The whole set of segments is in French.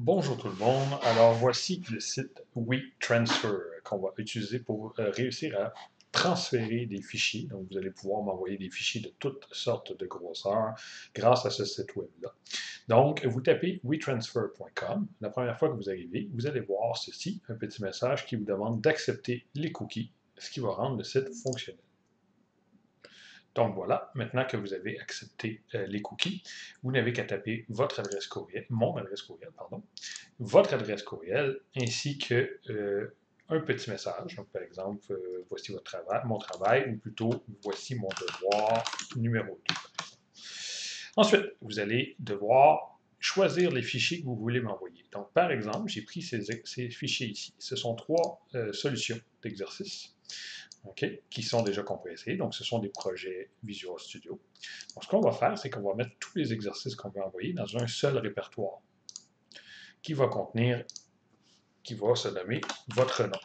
Bonjour tout le monde. Alors voici le site WeTransfer qu'on va utiliser pour réussir à transférer des fichiers. Donc vous allez pouvoir m'envoyer des fichiers de toutes sortes de grosseurs grâce à ce site web-là. Donc vous tapez wetransfer.com. La première fois que vous arrivez, vous allez voir ceci, un petit message qui vous demande d'accepter les cookies, ce qui va rendre le site fonctionnel. Donc voilà, maintenant que vous avez accepté les cookies, vous n'avez qu'à taper votre adresse courriel, mon adresse courriel, pardon, votre adresse courriel ainsi que un petit message. Donc, par exemple, voici votre travail, mon travail, ou plutôt voici mon devoir numéro 2. Ensuite, vous allez devoir choisir les fichiers que vous voulez m'envoyer. Donc, par exemple, j'ai pris ces fichiers ici. Ce sont trois solutions d'exercice. Okay, qui sont déjà compressés. Donc, ce sont des projets Visual Studio. Donc, ce qu'on va faire, c'est qu'on va mettre tous les exercices qu'on veut envoyer dans un seul répertoire qui va contenir, qui va se nommer votre nom,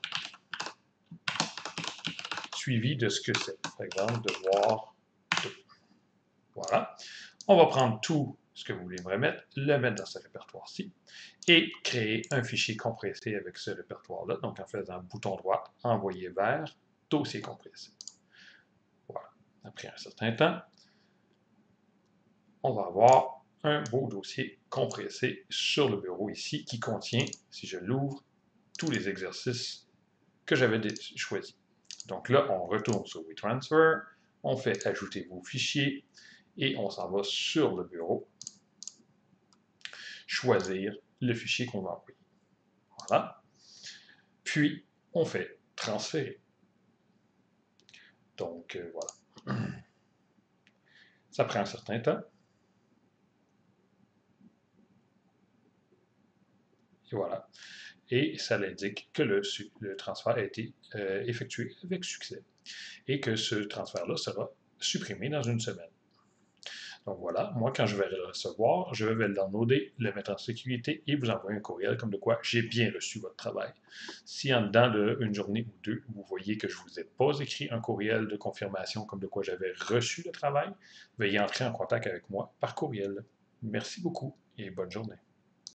suivi de ce que c'est. Par exemple, devoir 2. Voilà. On va prendre tout ce que vous voulez me remettre, le mettre dans ce répertoire-ci et créer un fichier compressé avec ce répertoire-là. Donc, en faisant bouton droit, envoyer vers, dossier compressé. Voilà. Après un certain temps, on va avoir un beau dossier compressé sur le bureau ici qui contient, si je l'ouvre, tous les exercices que j'avais choisis. Donc là, on retourne sur WeTransfer, on fait ajouter vos fichiers et on s'en va sur le bureau, choisir le fichier qu'on va envoyer. Voilà. Puis, on fait transférer. Donc, voilà. Ça prend un certain temps. Et voilà. Et ça l'indique que le transfert a été effectué avec succès et que ce transfert-là sera supprimé dans une semaine. Donc voilà, moi quand je vais le recevoir, je vais le downloader, le mettre en sécurité et vous envoyer un courriel comme de quoi j'ai bien reçu votre travail. Si en dedans d'une journée ou deux, vous voyez que je ne vous ai pas écrit un courriel de confirmation comme de quoi j'avais reçu le travail, veuillez entrer en contact avec moi par courriel. Merci beaucoup et bonne journée.